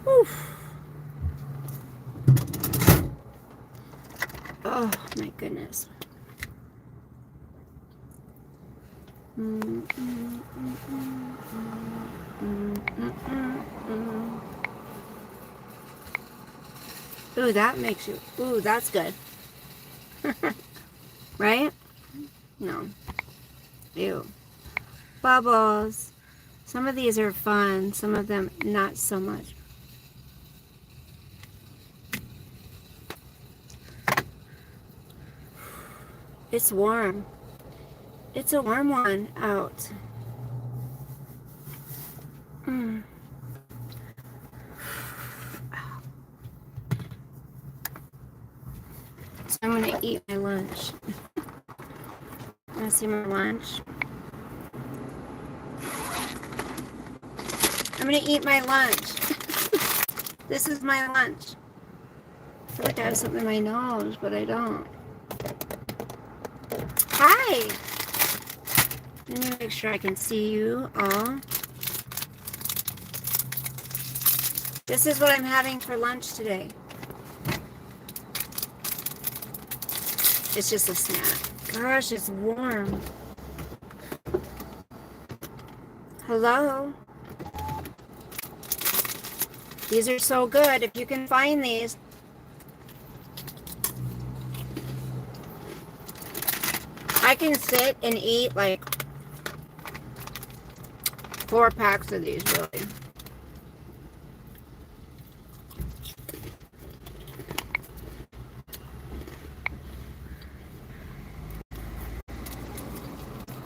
Oof. Oh my goodness. Ooh, that makes you. Ooh, that's good. Right? No. Ew. Bubbles. Some of these are fun. Some of them not so much. It's warm. It's a warm one out. Mm. So I'm going to eat my lunch. Want to see my lunch? I'm going to eat my lunch. This is my lunch. I feel like I have something in my nose, but I don't. Hi! Let me make sure I can see you all. This is what I'm having for lunch today. It's just a snack. Gosh, it's warm. Hello? These are so good. If you can find these. I can sit and eat like 4 packs of these, really.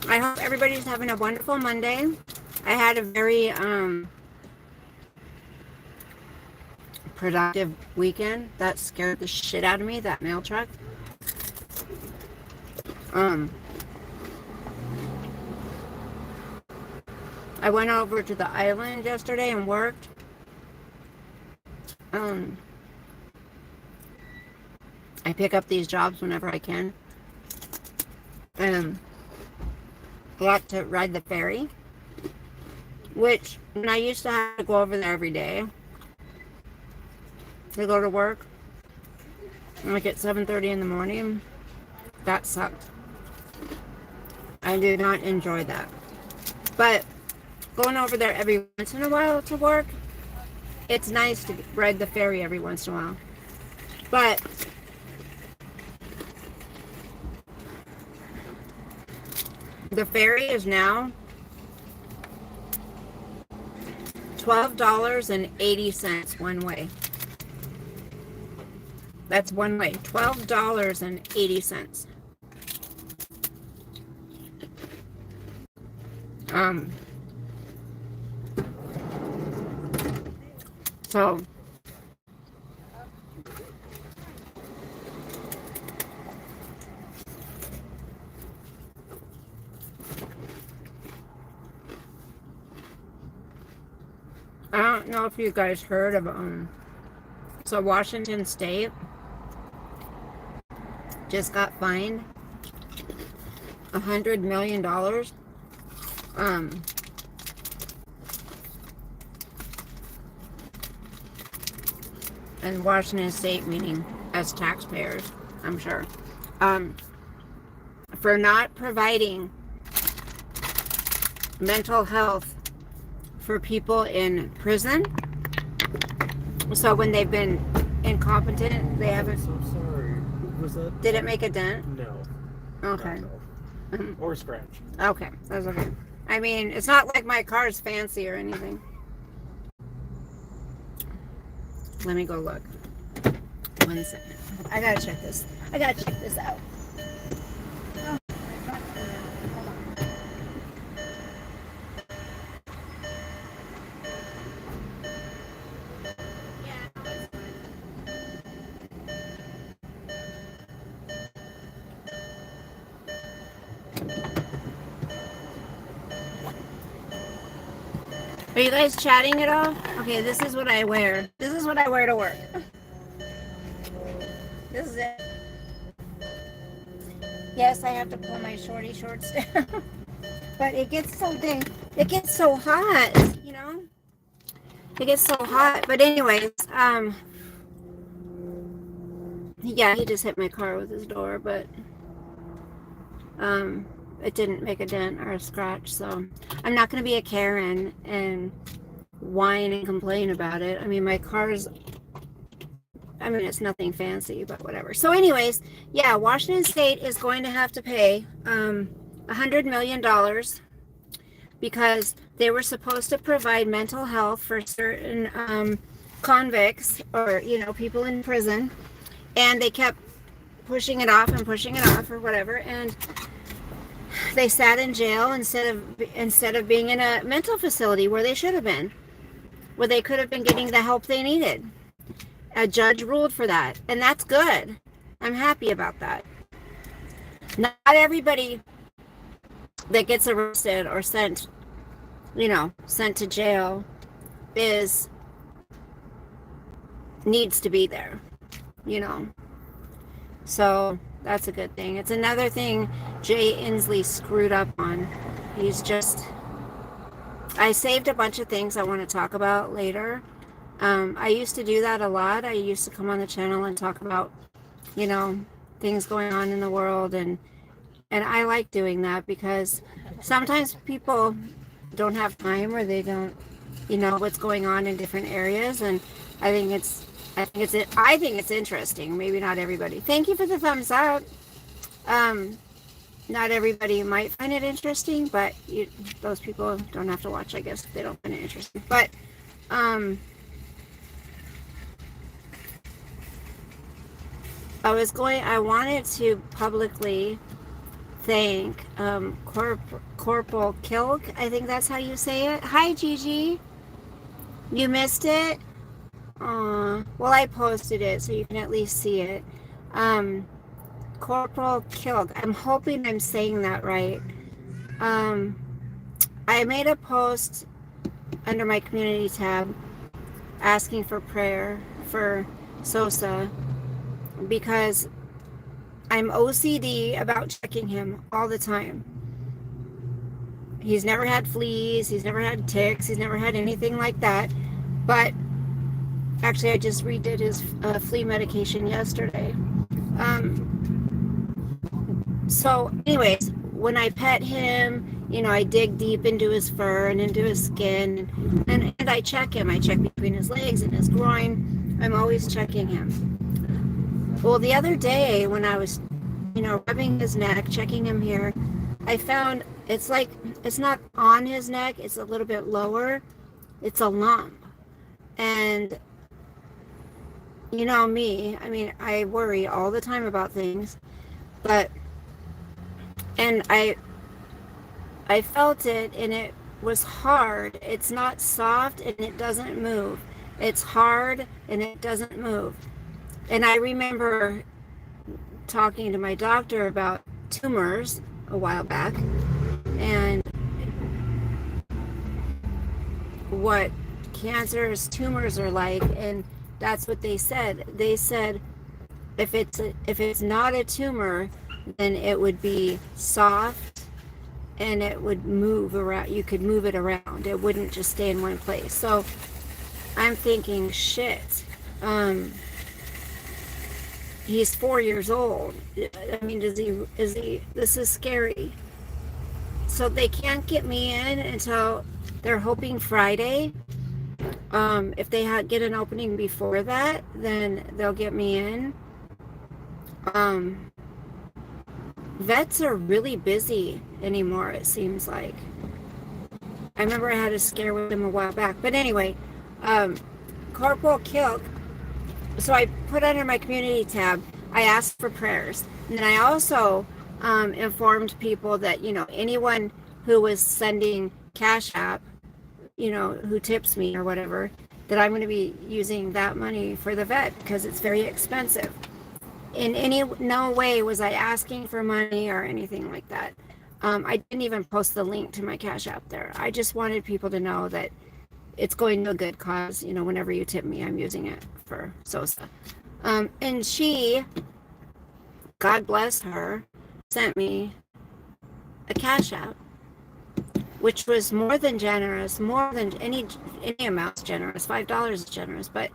I hope everybody's having a wonderful Monday. I had a very productive weekend. That scared the shit out of me, that mail truck. I went over to the island yesterday and worked. I pick up these jobs whenever I can. I got to ride the ferry, which when I used to have to go over there every day to go to work, like at 7:30 in the morning, that sucked. I did not enjoy that. But going over there every once in a while to work, it's nice to ride the ferry every once in a while. But the ferry is now $12.80 one way. That's one way. $12.80. So I don't know if you guys heard of so Washington State just got fined $100 million. And Washington State, meaning as taxpayers, I'm sure, for not providing mental health for people in prison. So when they've been incompetent, they haven't. So sorry. Was that? Did it make a dent? No. Okay. No. Or scratch. Okay, that's okay. I mean, it's not like my car's fancy or anything. Let me go look. 1 second. I gotta check this. I gotta check this out. Are you guys chatting at all? Okay, this is what I wear. This is what I wear to work. This is it. Yes, I have to pull my shorty shorts down. But it gets so hot, you know? It gets so hot. But anyways, yeah, he just hit my car with his door, but it didn't make a dent or a scratch. So I'm not going to be a Karen and whine and complain about it. I mean, my car's, I mean, it's nothing fancy, but whatever. So anyways, yeah, Washington State is going to have to pay $100 million because they were supposed to provide mental health for certain convicts or, you know, people in prison. And they kept pushing it off or whatever. And they sat in jail instead of being in a mental facility where they should have been, where they could have been getting the help they needed. A judge ruled for that, and that's good. I'm happy about that. Not everybody that gets arrested or sent to jail needs to be there, you know. So that's a good thing. It's another thing Jay Inslee screwed up on. I saved a bunch of things I want to talk about later. I used to do that a lot. I used to come on the channel and talk about, you know, things going on in the world, and I like doing that because sometimes people don't have time or they don't, you know, what's going on in different areas, and I think it's interesting. Maybe not everybody. Thank you for the thumbs up. Not everybody might find it interesting, but those people don't have to watch, I guess, if they don't find it interesting. But I wanted to publicly thank Corporal Kilk. I think that's how you say it. Hi, Gigi. You missed it? Well, I posted it, so you can at least see it. Corporal Kilk. I'm hoping I'm saying that right. I made a post under my community tab asking for prayer for Sosa because I'm OCD about checking him all the time. He's never had fleas, he's never had ticks, he's never had anything like that. But actually, I just redid his flea medication yesterday. So anyways, when I pet him, you know, I dig deep into his fur and into his skin, and I check him. I check between his legs and his groin. I'm always checking him. Well, the other day when I was, you know, rubbing his neck, checking him here, I found it's not on his neck, it's a little bit lower. It's a lump. And you know me, I mean, I worry all the time about things, and I felt it, and it was hard. It's not soft and it doesn't move. It's hard and it doesn't move. And I remember talking to my doctor about tumors a while back and what cancerous tumors are like, and that's what they said. They said if it's not a tumor, then it would be soft and it would move around. You could move it around. It wouldn't just stay in one place. So I'm thinking, shit. He's 4 years old. I mean, is he, this is scary. So they can't get me in until they're hoping Friday. If they get an opening before that, then they'll get me in. Vets are really busy anymore, it seems like. I remember I had a scare with him a while back. But anyway, Corporal Kilk, so I put under my community tab, I asked for prayers. And then I also informed people that, you know, anyone who was sending Cash App, you know, who tips me or whatever, that I'm going to be using that money for the vet because it's very expensive. In no way was I asking for money or anything like that. I didn't even post the link to my Cash App there. I just wanted people to know that it's going to a good cause. You know, whenever you tip me, I'm using it for Sosa. And she, God bless her, sent me a Cash App. which was more than generous, more than any amount's generous. $5 is generous, but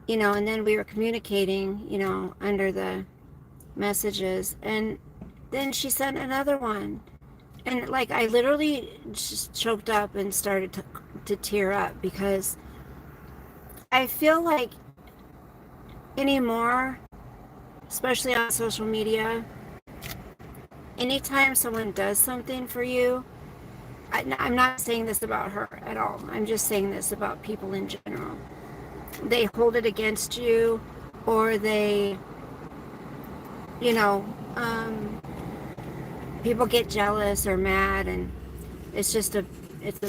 and then we were communicating, under the messages, and then she sent another one, and like I literally just choked up and started to tear up, because I feel like anymore, especially on social media, anytime someone does something for you, I'm not saying this about her at all, I'm just saying this about people in general. They hold it against you, or they, people get jealous or mad, and it's a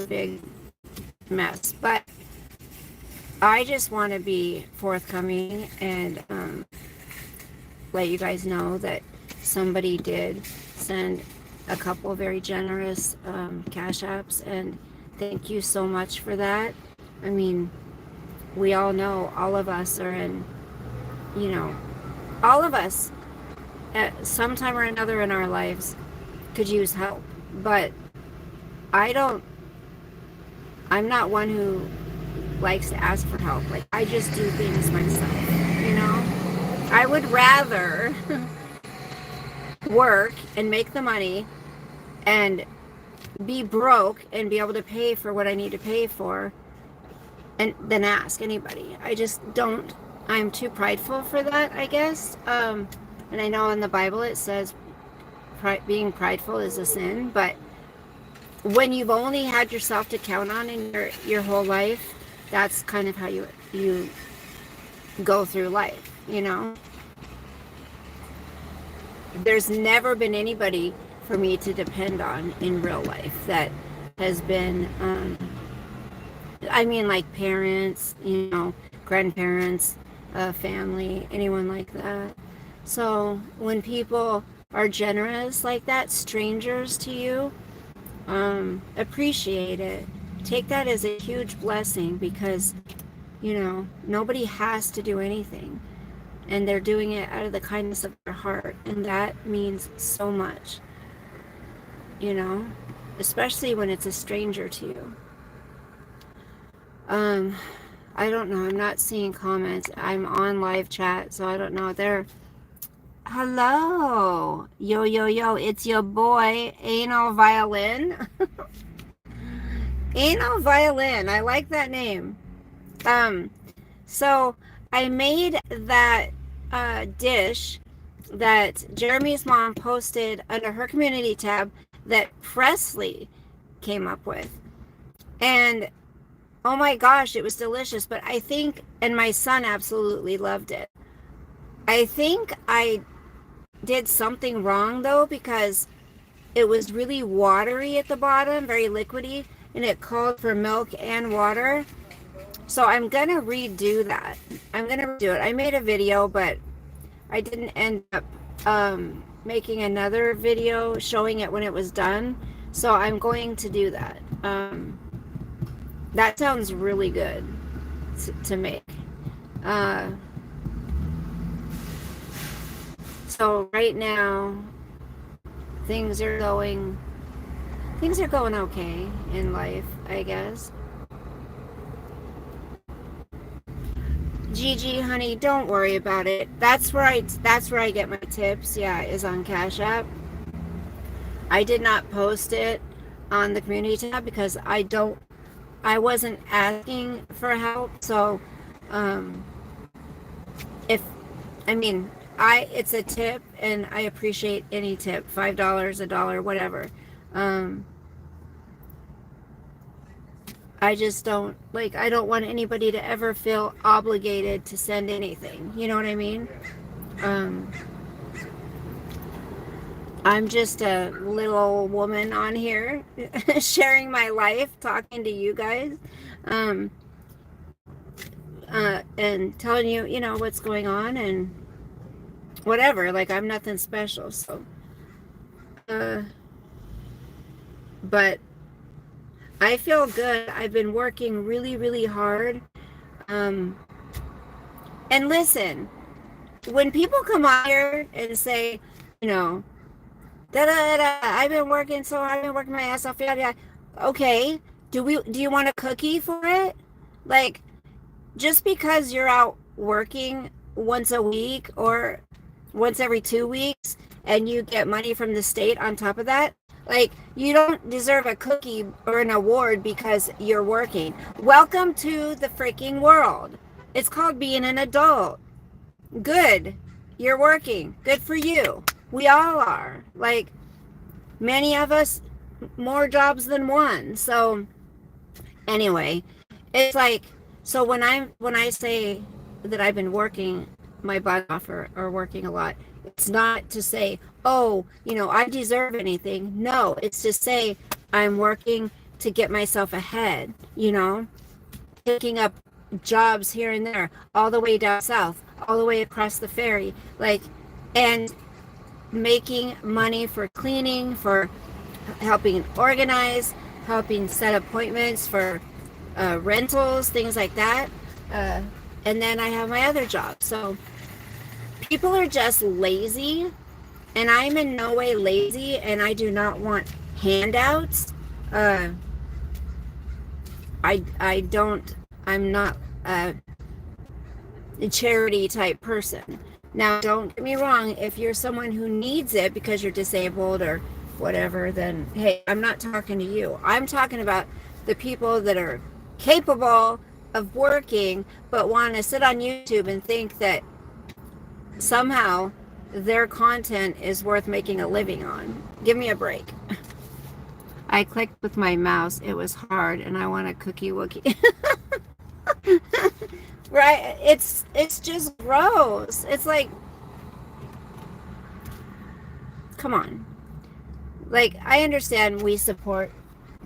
big mess. But I just want to be forthcoming and let you guys know that somebody did send a couple very generous cash apps, and thank you so much for that. I mean, we all know, all of us are in, all of us at some time or another in our lives could use help, but I'm not one who likes to ask for help. Like, I just do things myself, I would rather work and make the money and be broke and be able to pay for what I need to pay for, and then ask anybody. I just don't. I'm too prideful for that, I guess. And I know in the Bible it says being prideful is a sin, but when you've only had yourself to count on in your whole life, that's kind of how you go through life, There's never been anybody for me to depend on in real life that has been like parents, grandparents, family, anyone like that. So when people are generous like that, strangers to you, appreciate it. Take that as a huge blessing, because, nobody has to do anything. And they're doing it out of the kindness of their heart. And that means so much, especially when it's a stranger to you. I don't know. I'm not seeing comments. I'm on live chat, so I don't know. Hello. Yo, yo, yo. It's your boy, Anal Violin. Anal Violin. I like that name. So I made that dish that Jeremy's mom posted under her community tab that Presley came up with. And oh my gosh, it was delicious. But I think, and my son absolutely loved it. I think I did something wrong though, because it was really watery at the bottom, very liquidy, and it called for milk and water. So I'm gonna redo that. I'm gonna redo it. I made a video, but I didn't end up making another video showing it when it was done. So I'm going to do that. That sounds really good to make. So right now, things are going okay in life, I guess. Gigi, honey, don't worry about it. That's where I get my tips. Yeah, is on Cash App. I did not post it on the community tab because I wasn't asking for help. So, it's a tip, and I appreciate any tip, $5, $1, whatever. I just don't want anybody to ever feel obligated to send anything. You know what I mean? I'm just a little old woman on here sharing my life, talking to you guys, and telling you, what's going on and whatever. Like, I'm nothing special. So, but I feel good. I've been working really, really hard. And listen, when people come on here and say, I've been working so hard, I've been working my ass off, yada, yada. Okay, do you want a cookie for it? Like, just because you're out working once a week or once every 2 weeks and you get money from the state on top of that, like, you don't deserve a cookie or an award because you're working. Welcome to the freaking world. It's called being an adult. Good. You're working. Good for you. We all are. Like, many of us, more jobs than one. So, anyway, it's like, so when I say that I've been working my butt off or working a lot, it's not to say, oh, I deserve anything. No, it's to say I'm working to get myself ahead, picking up jobs here and there, all the way down south, all the way across the ferry, like, and making money for cleaning, for helping organize, helping set appointments for rentals, things like that. And then I have my other job. So people are just lazy, and I'm in no way lazy, and I do not want handouts. I'm not a charity type person. Now, don't get me wrong, if you're someone who needs it because you're disabled or whatever, then hey, I'm not talking to you. I'm talking about the people that are capable of working but want to sit on YouTube and think that somehow their content is worth making a living on. Give me a break. I clicked with my mouse. It was hard, and I want a cookie wookie. Right? It's just gross. It's like, come on. Like, I understand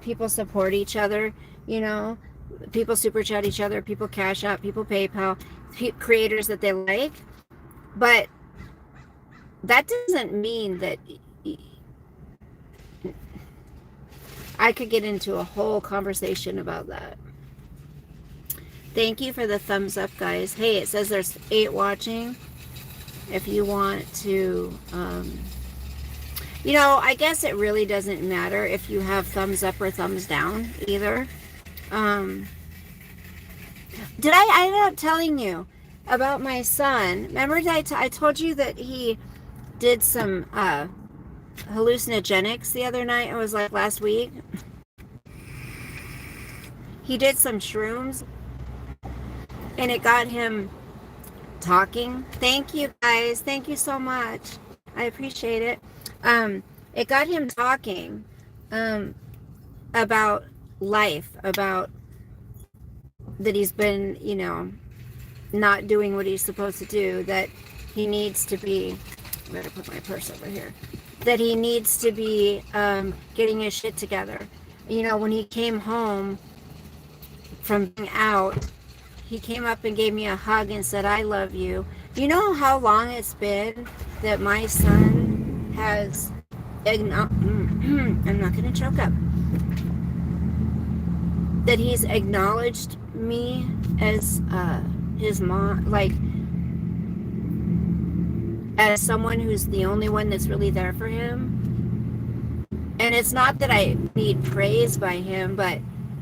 people support each other, people super chat each other, people cash out, people PayPal, creators that they like, but that doesn't mean that I could get into a whole conversation about that. Thank you for the thumbs up, guys. Hey, it says there's 8 watching. If you want to, I guess it really doesn't matter if you have thumbs up or thumbs down either. Did I ended up telling you about my son? Remember that I told you that he did some hallucinogenics the other night? It was like last week. He did some shrooms, and it got him talking. Thank you, guys. Thank you so much. I appreciate it. It got him talking about life, about that he's been, not doing what he's supposed to do, that he needs to be, I better put my purse over here, that he needs to be getting his shit together. When he came home from being out, he came up and gave me a hug and said, I love you. You know how long it's been that my son has, I'm not going to choke up, that he's acknowledged me as his mom, like, as someone who's the only one that's really there for him. And it's not that I need praise by him, but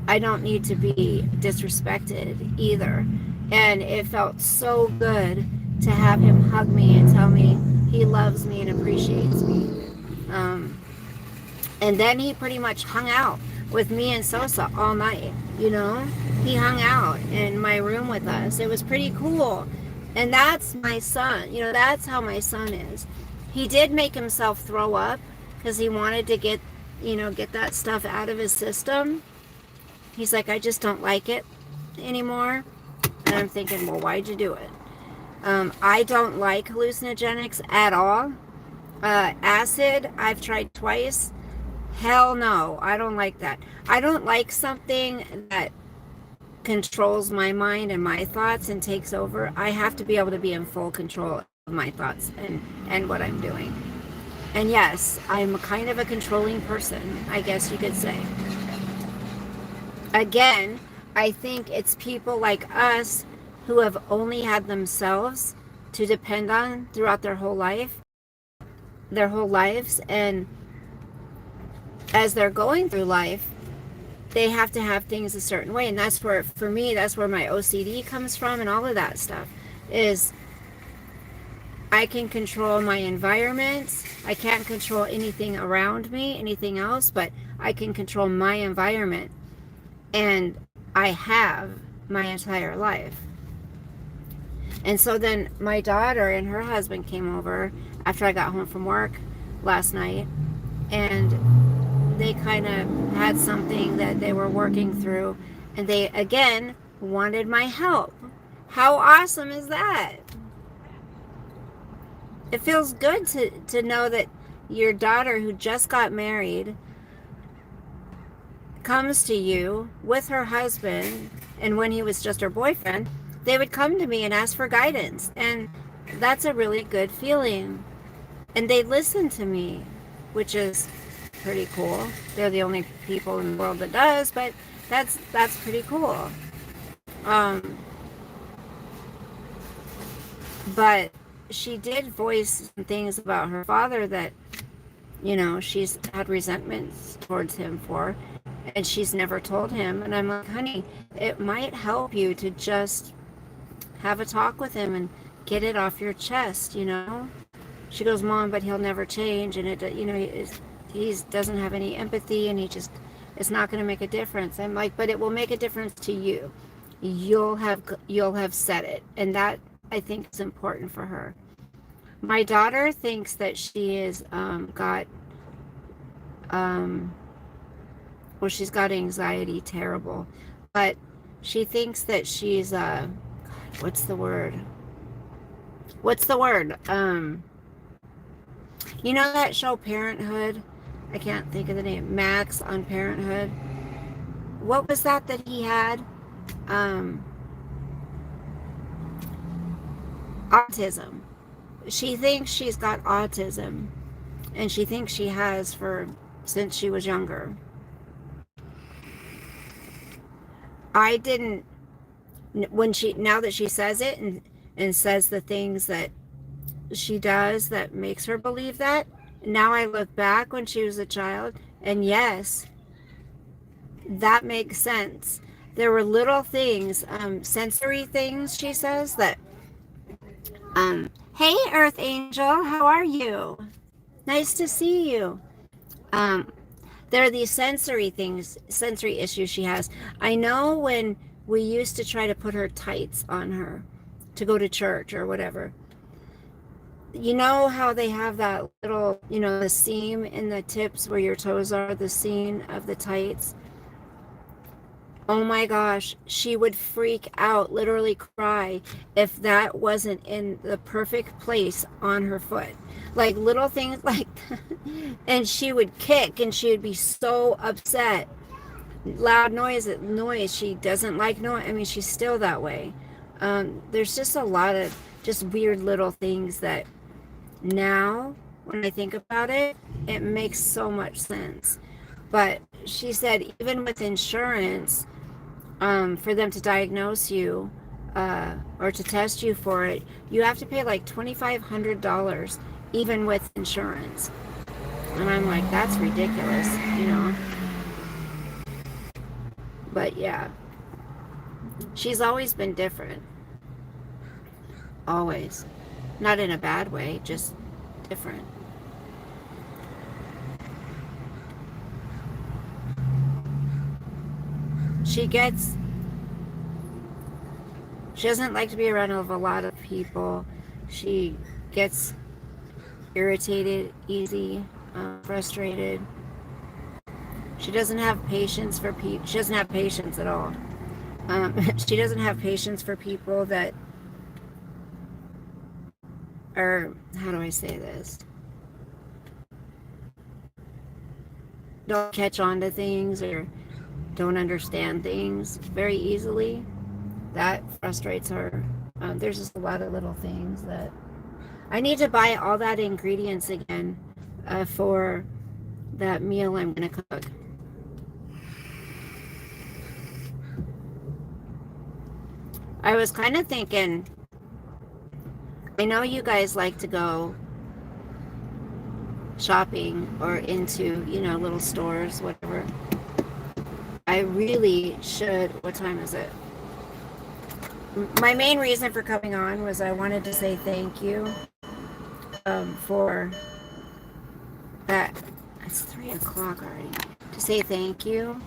I don't need to be disrespected either. And it felt so good to have him hug me and tell me he loves me and appreciates me. And then he pretty much hung out with me and Sosa all night, He hung out in my room with us. It was pretty cool. And that's my son. That's how my son is. He did make himself throw up because he wanted to get that stuff out of his system. He's like, I just don't like it anymore. And I'm thinking, well, why'd you do it? I don't like hallucinogenics at all. Acid, I've tried twice. Hell no, I don't like that. I don't like something that controls my mind and my thoughts and takes over. I have to be able to be in full control of my thoughts and what I'm doing. And yes, I'm kind of a controlling person, I guess you could say. Again, I think it's people like us who have only had themselves to depend on throughout their whole lives, and as they're going through life, they have to have things a certain way. And that's where, for me, that's where my OCD comes from, and all of that stuff is I can control my environment. I can't control anything around me, anything else, but I can control my environment. And I have my entire life. And so then my daughter and her husband came over after I got home from work last night, and they kind of had something that they were working through, and they again wanted my help. How awesome is that? It feels good to know that your daughter, who just got married, comes to you with her husband, and when he was just her boyfriend, they would come to me and ask for guidance, and that's a really good feeling. And they listen to me, which is pretty cool. They're the only people in the world that does, but that's pretty cool. But she did voice some things about her father that, you know, she's had resentments towards him for, and she's never told him. And I'm like, honey, it might help you to just have a talk with him and get it off your chest, you know? She goes, Mom, but he'll never change, and it, you know, he doesn't have any empathy, and it's not going to make a difference. I'm like, but it will make a difference to you. You'll have said it, and that, I think, is important for her. My daughter thinks that she is she's got anxiety, terrible, but she thinks that she's what's the word? You know that show Parenthood? I can't think of the name. Max on Parenthood. What was that he had? Autism. She thinks she's got autism, and she thinks she has since she was younger. I didn't, now that she says it and says the things that she does that makes her believe that, now I look back when she was a child, and yes, that makes sense. There were little things, sensory things, she says, that, hey, Earth Angel, how are you? Nice to see you. There are these sensory things, sensory issues she has. I know when we used to try to put her tights on her to go to church or whatever. You know how they have that little, you know, the seam in the tips where your toes are, the seam of the tights? Oh my gosh, she would freak out, literally cry, if that wasn't in the perfect place on her foot. Like little things like that. And she would kick, and she would be so upset. Loud noise, she doesn't like noise. I mean, she's still that way. There's just a lot of just weird little things that now, when I think about it, it makes so much sense. But she said even with insurance, for them to diagnose you or to test you for it, you have to pay like $2,500 even with insurance. And I'm like, that's ridiculous, you know. But yeah, she's always been different. Always. Not in a bad way, just different. She doesn't like to be around a lot of people. She gets irritated easy, frustrated. She doesn't have patience for people. She doesn't have patience at all. She doesn't have patience for people that are, how do I say this? Don't catch on to things or don't understand things very easily. That frustrates her. There's just a lot of little things that I need to buy all that ingredients again for that meal I'm gonna cook. I was kind of thinking, I know you guys like to go shopping or into, you know, little stores, whatever. I really should. What time is it? My main reason for coming on was I wanted to say thank you for that. It's 3 o'clock already. To say thank you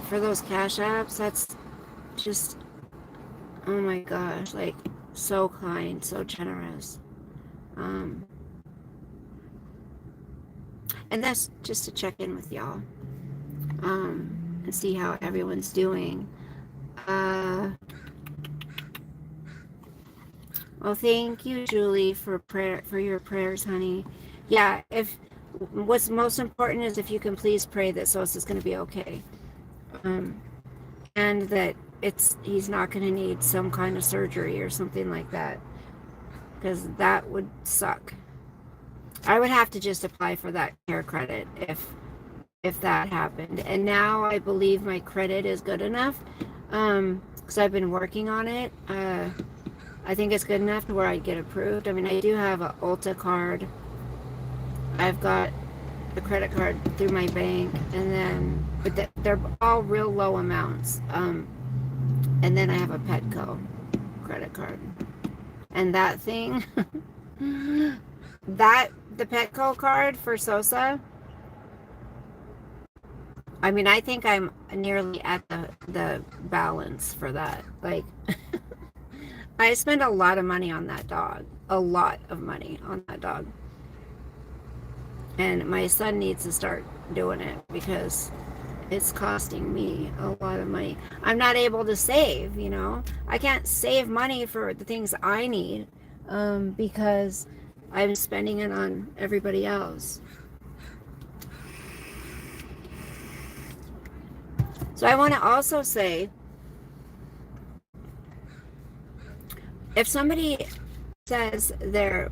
for those cash apps. That's just, oh my gosh, like so kind, so generous. And that's just to check in with y'all and see how everyone's doing. Well, thank you, Julie, for your prayers, honey. Yeah, if what's most important is if you can please pray that Sos is going to be okay, and that he's not going to need some kind of surgery or something like that, because that would suck. I would have to just apply for that care credit if that happened. And now I believe my credit is good enough because I've been working on it. I think it's good enough to where I'd get approved. I mean, I do have an Ulta card. I've got the credit card through my bank, and then but they're all real low amounts. And then I have a Petco credit card, and that thing, the Petco card for Sosa. I mean, I think I'm nearly at the balance for that. Like, I spend a lot of money on that dog. A lot of money on that dog. And my son needs to start doing it because it's costing me a lot of money. I'm not able to save, you know. I can't save money for the things I need because I'm spending it on everybody else. So I want to also say, if somebody says they're,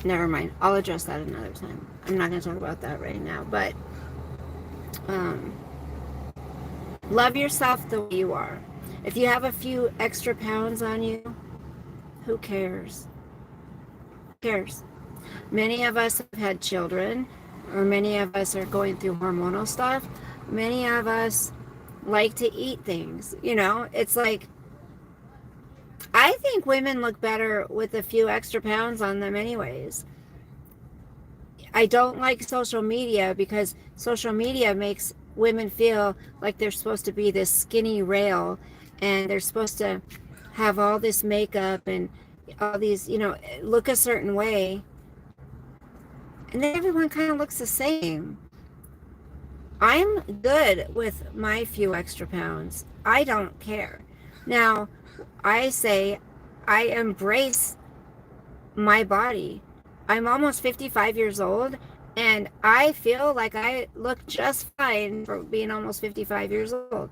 never mind, I'll address that another time. I'm not going to talk about that right now, but love yourself the way you are. If you have a few extra pounds on you, who cares? Who cares? Many of us have had children, or many of us are going through hormonal stuff. Many of us like to eat things. You know, it's like, I think women look better with a few extra pounds on them anyways. I don't like social media because social media makes women feel like they're supposed to be this skinny rail and they're supposed to have all this makeup and all these, you know, look a certain way. And then everyone kind of looks the same. I'm good with my few extra pounds. I don't care. Now, I say I embrace my body. I'm almost 55 years old, and I feel like I look just fine for being almost 55 years old.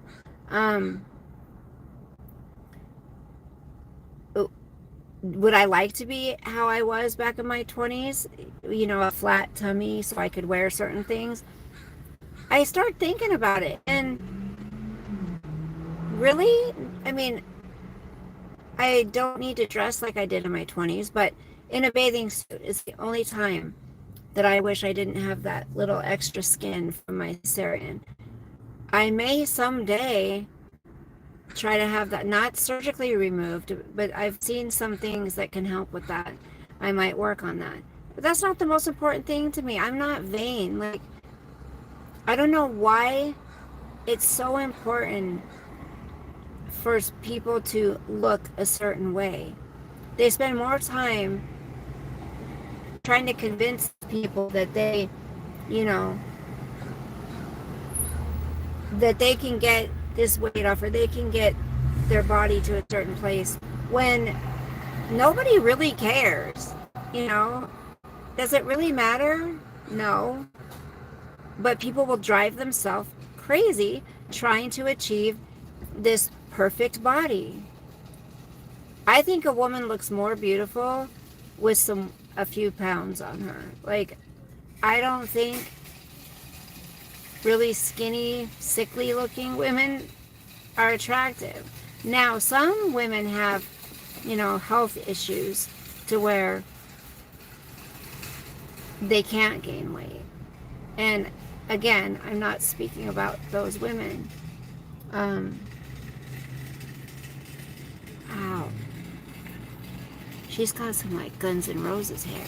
Would I like to be how I was back in my 20s? You know, a flat tummy so I could wear certain things. I start thinking about it, and really, I mean, I don't need to dress like I did in my 20s, but in a bathing suit is the only time that I wish I didn't have that little extra skin from my cesarean. I may someday try to have that not surgically removed, but I've seen some things that can help with that. I might work on that. But that's not the most important thing to me. I'm not vain. Like, I don't know why it's so important for people to look a certain way. They spend more time trying to convince people that they, you know, that they can get this weight off or they can get their body to a certain place when nobody really cares. You know, does it really matter? No. But people will drive themselves crazy trying to achieve this perfect body. I think a woman looks more beautiful with a few pounds on her. Like, I don't think really skinny, sickly looking women are attractive. Now, some women have, you know, health issues to where they can't gain weight. And again, I'm not speaking about those women. Wow. She's got some like Guns N' Roses hair.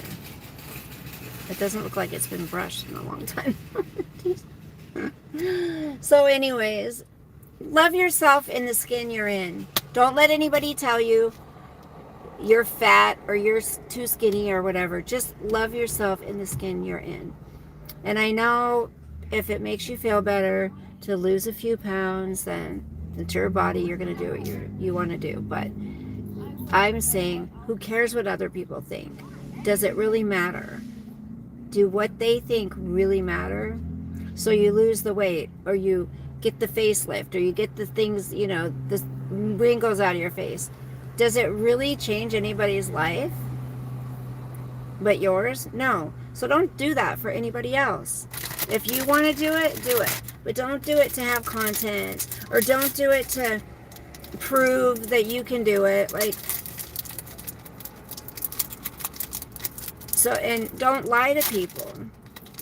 It doesn't look like it's been brushed in a long time. So anyways, love yourself in the skin you're in. Don't let anybody tell you you're fat or you're too skinny or whatever. Just love yourself in the skin you're in. And I know if it makes you feel better to lose a few pounds, then it's your body. You're going to do what you want to do. But I'm saying, who cares what other people think? Does it really matter? Do what they think really matter? So you lose the weight, or you get the facelift, or you get the things, you know, the wrinkles out of your face. Does it really change anybody's life but yours? No. So don't do that for anybody else. If you want to do it, do it. But don't do it to have content, or don't do it to prove that you can do it. Like, so, and don't lie to people.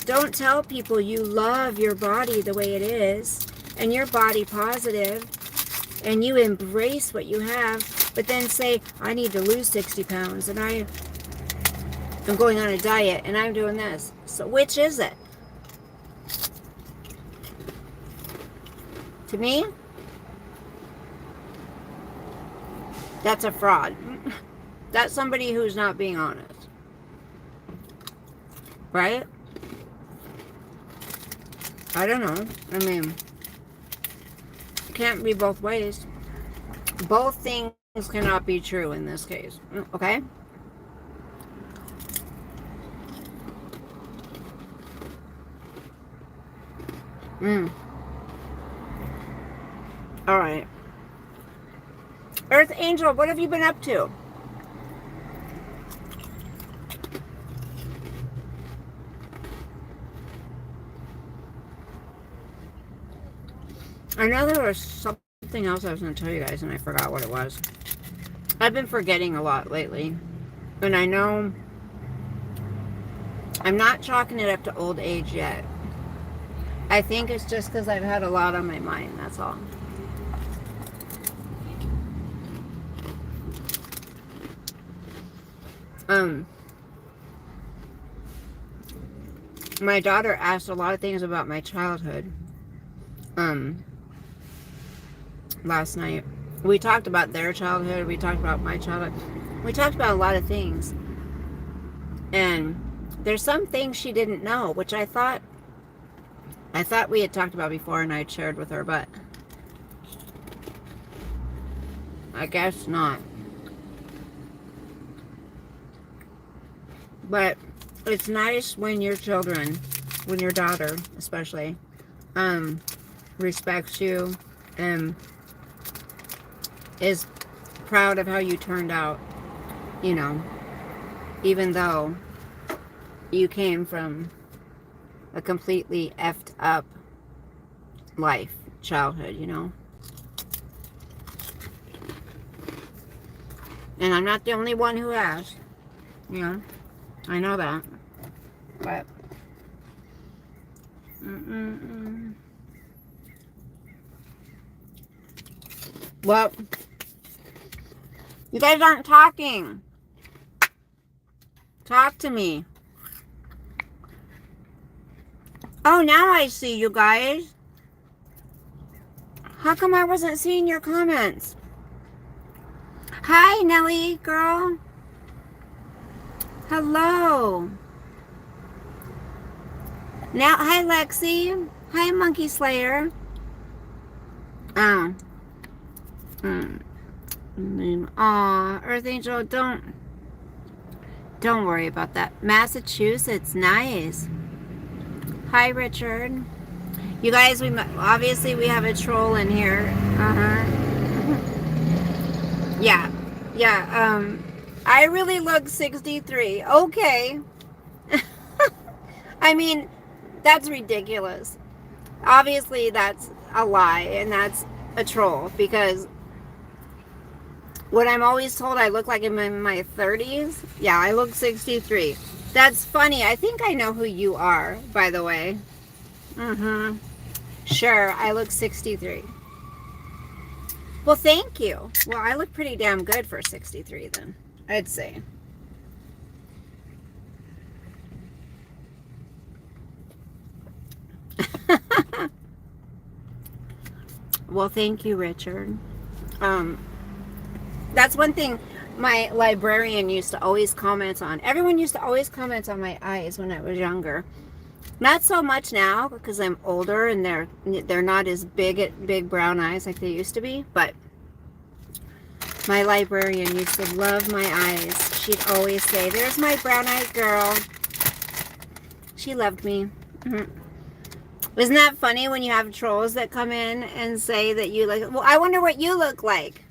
Don't tell people you love your body the way it is, and you're body positive, and you embrace what you have, but then say, I need to lose 60 pounds, and I'm going on a diet, and I'm doing this. So which is it? To me, that's a fraud. That's somebody who's not being honest. Right? I don't know. I mean, it can't be both ways. Both things cannot be true in this case. Okay? All right. Earth Angel, what have you been up to? I know there was something else I was going to tell you guys, and I forgot what it was. I've been forgetting a lot lately. And I know I'm not chalking it up to old age yet. I think it's just because I've had a lot on my mind, that's all. My daughter asked a lot of things about my childhood. Last night. We talked about their childhood. We talked about my childhood. We talked about a lot of things. And there's some things she didn't know, which I thought we had talked about before and I'd shared with her, but I guess not. But it's nice when your children, when your daughter especially, respects you and is proud of how you turned out, you know, even though you came from a completely effed up life, childhood, you know. And I'm not the only one who has, you know, I know that, but well, you guys aren't talking. Talk to me. Oh, now I see you guys. How come I wasn't seeing your comments? Hi, Nelly, girl. Hello. Now, hi, Lexi. Hi, Monkey Slayer. Aw, Earth Angel, don't worry about that. Massachusetts, nice. Hi, Richard. You guys, obviously we have a troll in here. Yeah. I really look 63. Okay. I mean, that's ridiculous. Obviously, that's a lie, and that's a troll, because what I'm always told I look like I'm in my 30s. Yeah, I look 63. That's funny. I think I know who you are, by the way. Mm-hmm. Sure, I look 63. Well, thank you. Well, I look pretty damn good for 63 then, I'd say. Well, thank you, Richard. Um, that's one thing my librarian used to always comment on. Everyone used to always comment on my eyes when I was younger. Not so much now because I'm older and they're not as big brown eyes like they used to be, but my librarian used to love my eyes. She'd always say, "There's my brown-eyed girl." She loved me. Mm-hmm. Isn't that funny when you have trolls that come in and say that you like, well, I wonder what you look like.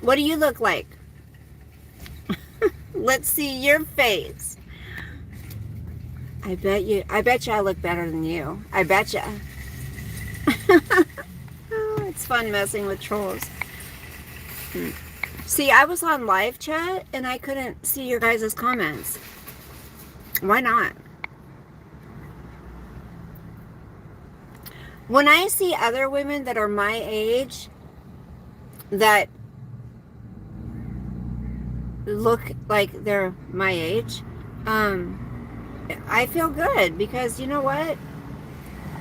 What do you look like? Let's see your face. I bet you I look better than you. I bet you. Oh, it's fun messing with trolls. See, I was on live chat and I couldn't see your guys' comments. Why not? When I see other women that are my age that look like they're my age, I feel good because you know what?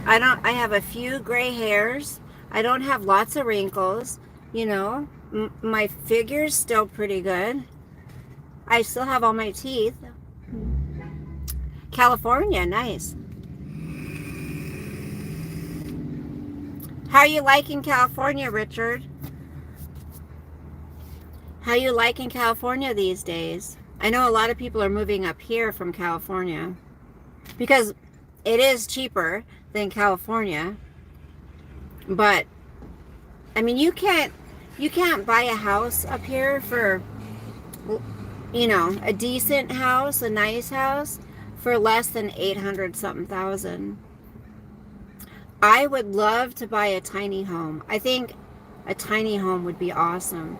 I have a few gray hairs. I don't have lots of wrinkles, you know. My figure's still pretty good. I still have all my teeth. California, nice. How you liking California, Richard? How you liking California these days? I know a lot of people are moving up here from California because it is cheaper than California. But I mean, you can't buy a house up here for, you know, a decent house, a nice house for less than 800 something thousand. I would love to buy a tiny home. I think a tiny home would be awesome.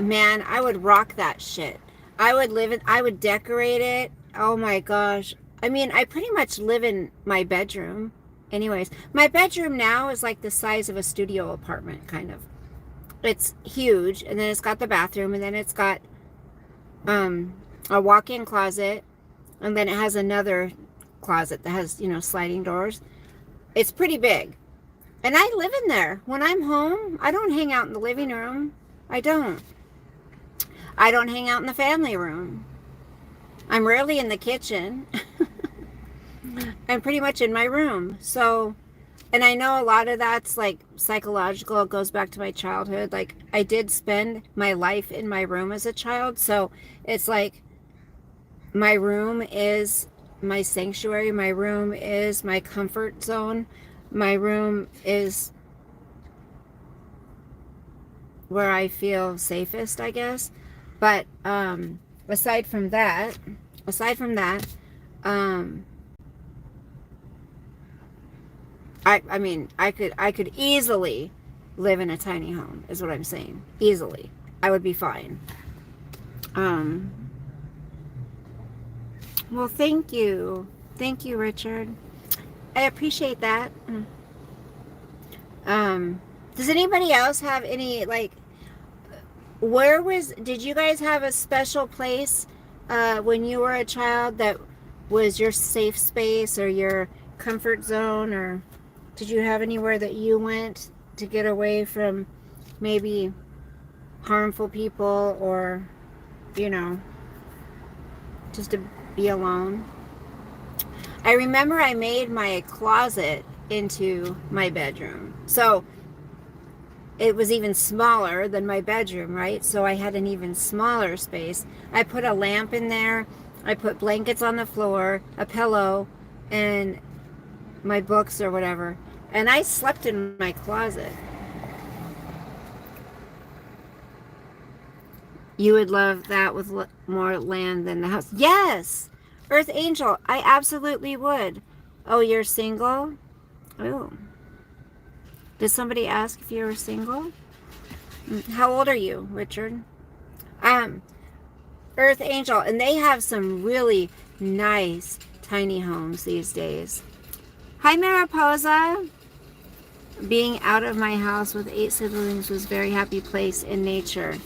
Man, I would rock that shit. I would live it. I would decorate it. Oh my gosh. I mean, I pretty much live in my bedroom. Anyways, my bedroom now is like the size of a studio apartment, kind of. It's huge, and then it's got the bathroom, and then it's got a walk-in closet, and then it has another closet that has, you know, sliding doors. It's pretty big. And I live in there. When I'm home, I don't hang out in the living room. I don't. I don't hang out in the family room. I'm rarely in the kitchen. I'm pretty much in my room. So, and I know a lot of that's like psychological. It goes back to my childhood. Like, I did spend my life in my room as a child. So it's like my room is my sanctuary. My room is my comfort zone. My room is where I feel safest, I guess. But aside from that, I mean, I could easily live in a tiny home, is what I'm saying. Easily. I would be fine. Well, thank you. Thank you, Richard. I appreciate that. Does anybody else have any, like, did you guys have a special place when you were a child that was your safe space or your comfort zone, or did you have anywhere that you went to get away from maybe harmful people, or, you know, just to be alone? I remember I made my closet into my bedroom. So it was even smaller than my bedroom, right? So I had an even smaller space. I put a lamp in there. I put blankets on the floor, a pillow, and my books or whatever. And I slept in my closet. You would love that with more land than the house. Yes! Earth Angel, I absolutely would. Oh, you're single? Oh. Did somebody ask if you were single? How old are you, Richard? Earth Angel, and they have some really nice tiny homes these days. Hi, Mariposa. Being out of my house with 8 siblings was a very happy place in nature.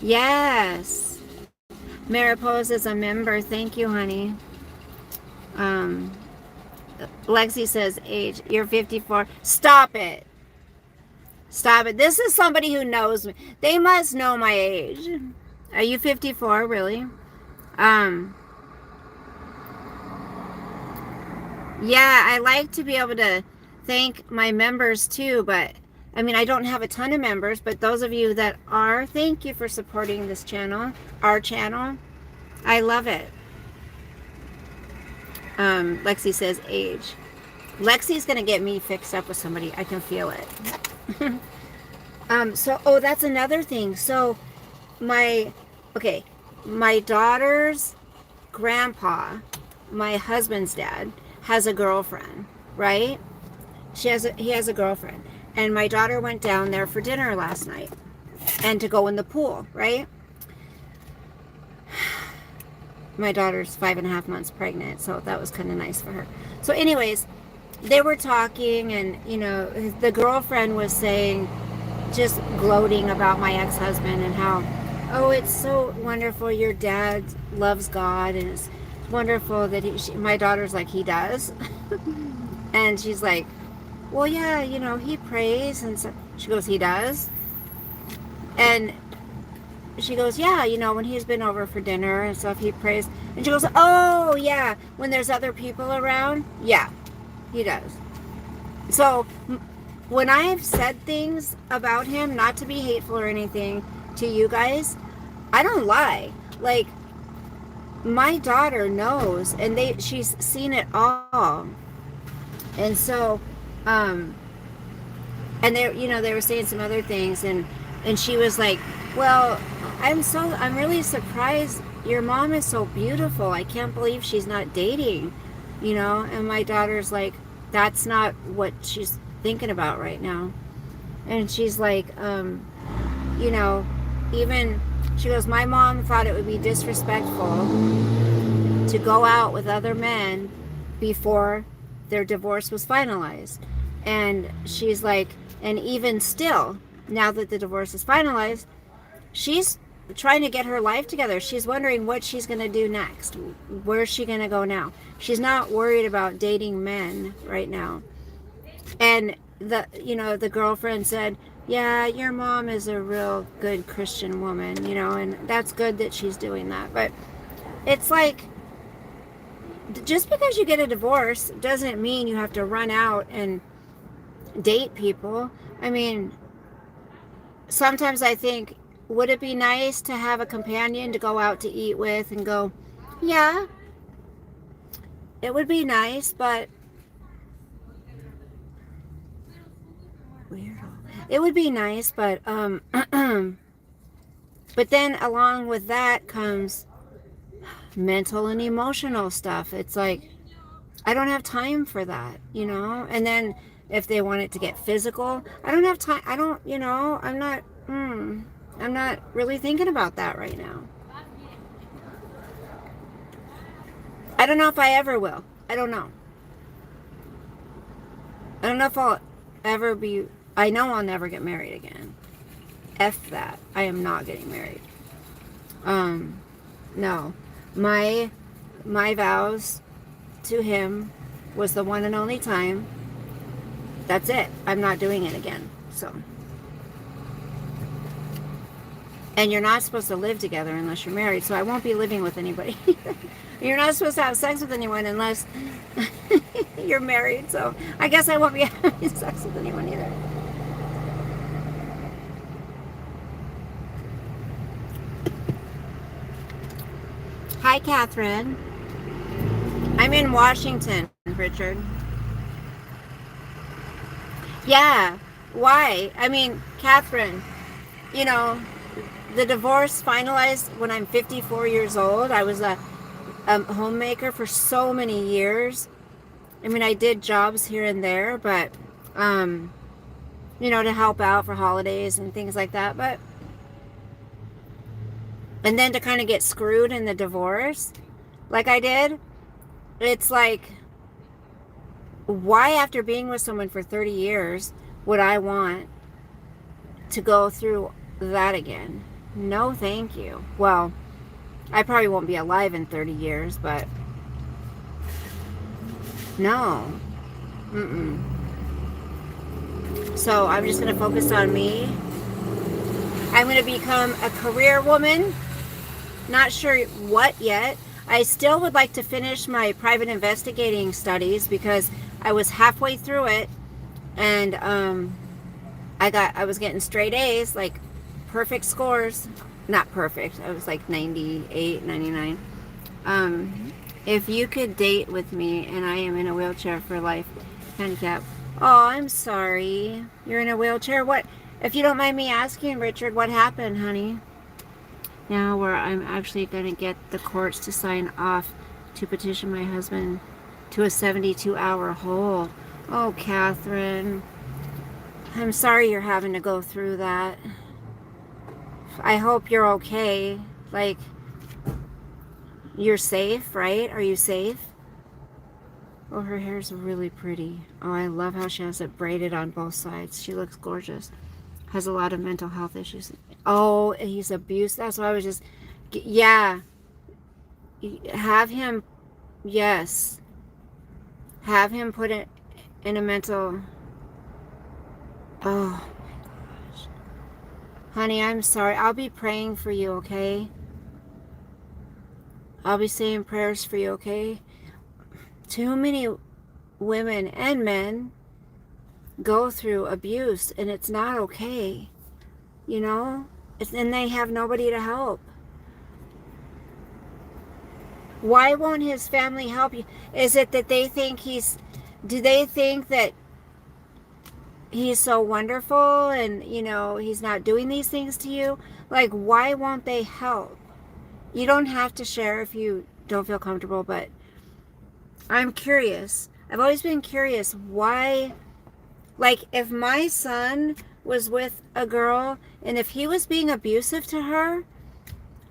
Yes. Mariposa is a member. Thank you, honey. Lexi says age. You're 54. Stop it. Stop it. This is somebody who knows me. They must know my age. Are you 54, really? Yeah, I like to be able to thank my members too, but I mean, I don't have a ton of members, but those of you that are, thank you for supporting this channel, our channel. I love it. Lexi says age. Lexi's gonna get me fixed up with somebody. I can feel it. Oh, that's another thing. So my daughter's grandpa, my husband's dad, has a girlfriend, right? He has a girlfriend. And my daughter went down there for dinner last night and to go in the pool, right? My daughter's 5.5 months pregnant, so that was kind of nice for her. So anyways, they were talking, and you know, the girlfriend was saying, just gloating about my ex-husband and how, oh, it's so wonderful your dad loves God, and it's wonderful that my daughter's like, he does. And she's like, well, yeah, you know, he prays. And so she goes, he does? And she goes, yeah, you know, when he's been over for dinner and stuff, he prays. And she goes, oh, yeah, when there's other people around, yeah, he does. So when I've said things about him, not to be hateful or anything to you guys, I don't lie. Like, my daughter knows, and she's seen it all. And so, and they were saying some other things, and she was like, well, I'm really surprised. Your mom is so beautiful. I can't believe she's not dating, you know? And my daughter's like, that's not what she's thinking about right now. And she's like, you know, even, she goes, my mom thought it would be disrespectful to go out with other men before their divorce was finalized. And she's like, and even still, now that the divorce is finalized, she's trying to get her life together. She's wondering what she's going to do next. Where's she going to go now? She's not worried about dating men right now. And the girlfriend said, yeah, your mom is a real good Christian woman, you know, and that's good that she's doing that. But it's like, just because you get a divorce doesn't mean you have to run out and date people. I mean, sometimes I think, would it be nice to have a companion to go out to eat with and go, yeah, it would be nice, but weirdo. It would be nice, but but then along with that comes mental and emotional stuff. It's like, I don't have time for that, you know? And then if they want it to get physical, I don't have time. I don't, you know, I'm not really thinking about that right now. I don't know if I ever will. I don't know. I don't know if I'll ever be, I know I'll never get married again. F that. I am not getting married. No. My vows to him was the one and only time. That's it. I'm not doing it again. So. And you're not supposed to live together unless you're married, so I won't be living with anybody. You're not supposed to have sex with anyone unless you're married, so I guess I won't be having sex with anyone either. Hi, Catherine. I'm in Washington, Richard. Yeah, why? I mean, Catherine, you know, the divorce finalized when I'm 54 years old. I was a homemaker for so many years. I mean, I did jobs here and there, but, you know, to help out for holidays and things like that. But, and then to kind of get screwed in the divorce, like I did, it's like, why after being with someone for 30 years would I want to go through that again? No, thank you. Well, I probably won't be alive in 30 years, but no. Mm-mm. So I'm just going to focus on me. I'm going to become a career woman. Not sure what yet. I still would like to finish my private investigating studies because I was halfway through it, and I was getting straight A's, like perfect scores. Not perfect. I was like 98, 99. If you could date with me and I am in a wheelchair for life, handicap. Oh, I'm sorry. You're in a wheelchair? What? If you don't mind me asking, Richard, what happened, honey? Now where I'm actually going to get the courts to sign off to petition my husband to a 72-hour hold. Oh, Catherine. I'm sorry you're having to go through that. I hope you're okay. Like, you're safe, right? Are you safe? Oh, her hair's really pretty. Oh, I love how she has it braided on both sides. She looks gorgeous. Has a lot of mental health issues. Oh, he's abused. That's why I was just... Yeah. Have him... Yes. Have him put it in a mental... Oh, my gosh. Honey, I'm sorry. I'll be praying for you, okay? I'll be saying prayers for you, okay? Too many women and men go through abuse, and it's not okay, you know? And they have nobody to help. Why won't his family help you? Is it that they think do they think that he's so wonderful and, you know, he's not doing these things to you? Like, why won't they help? You don't have to share if you don't feel comfortable, but I'm curious. I've always been curious why, like, if my son was with a girl and if he was being abusive to her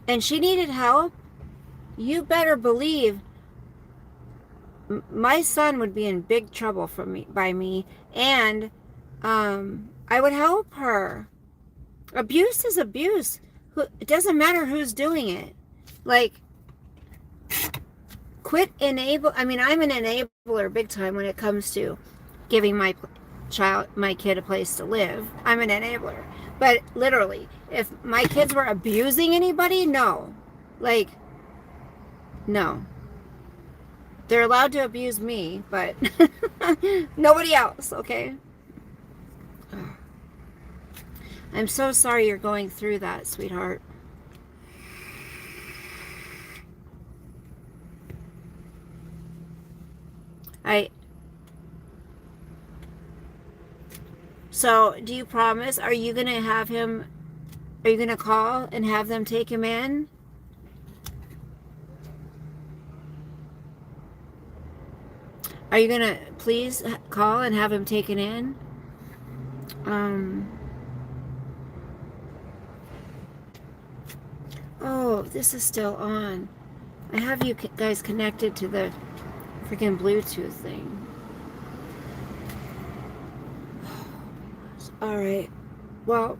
and she needed help, you better believe my son would be in big trouble by me, and I would help her. Abuse is abuse. It doesn't matter who's doing it. Like, I'm an enabler big time when it comes to giving my kid a place to live. I'm an enabler. But literally, if my kids were abusing anybody, no. Like, no. They're allowed to abuse me, but nobody else, okay? I'm so sorry you're going through that, sweetheart. So, do you promise? Are you going to call and have them take him in? Are you going to please call and have him taken in? Oh, this is still on. I have you guys connected to the freaking Bluetooth thing. All right. Well,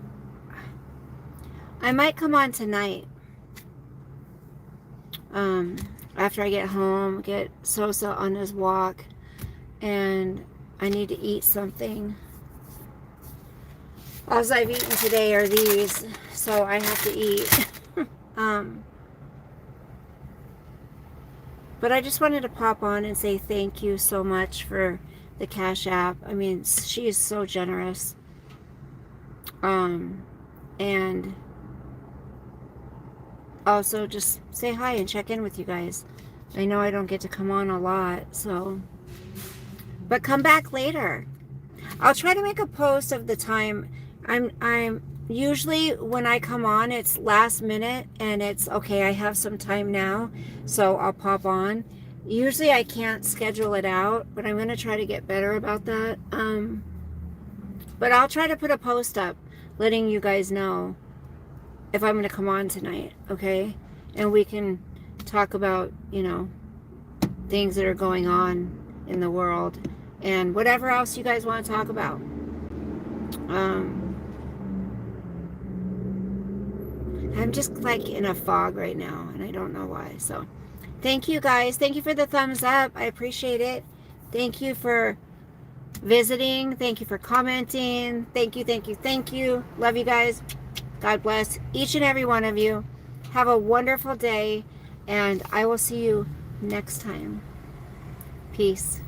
I might come on tonight. After I get home, get Sosa on his walk, and I need to eat something. All I've eaten today are these, so I have to eat. But I just wanted to pop on and say thank you so much for the Cash App. I mean, she is so generous. And also just say hi and check in with you guys. I know I don't get to come on a lot, so... But come back later. I'll try to make a post of the time. I'm usually when I come on, it's last minute and it's okay, I have some time now, so I'll pop on. Usually I can't schedule it out, but I'm going to try to get better about that. But I'll try to put a post up letting you guys know if I'm going to come on tonight, okay? And we can talk about, you know, things that are going on in the world, and whatever else you guys want to talk about. I'm just like in a fog right now, and I don't know why. So thank you guys. Thank you for the thumbs up. I appreciate it. Thank you for visiting. Thank you for commenting. Thank you, thank you, thank you. Love you guys. God bless each and every one of you. Have a wonderful day, and I will see you next time. Peace.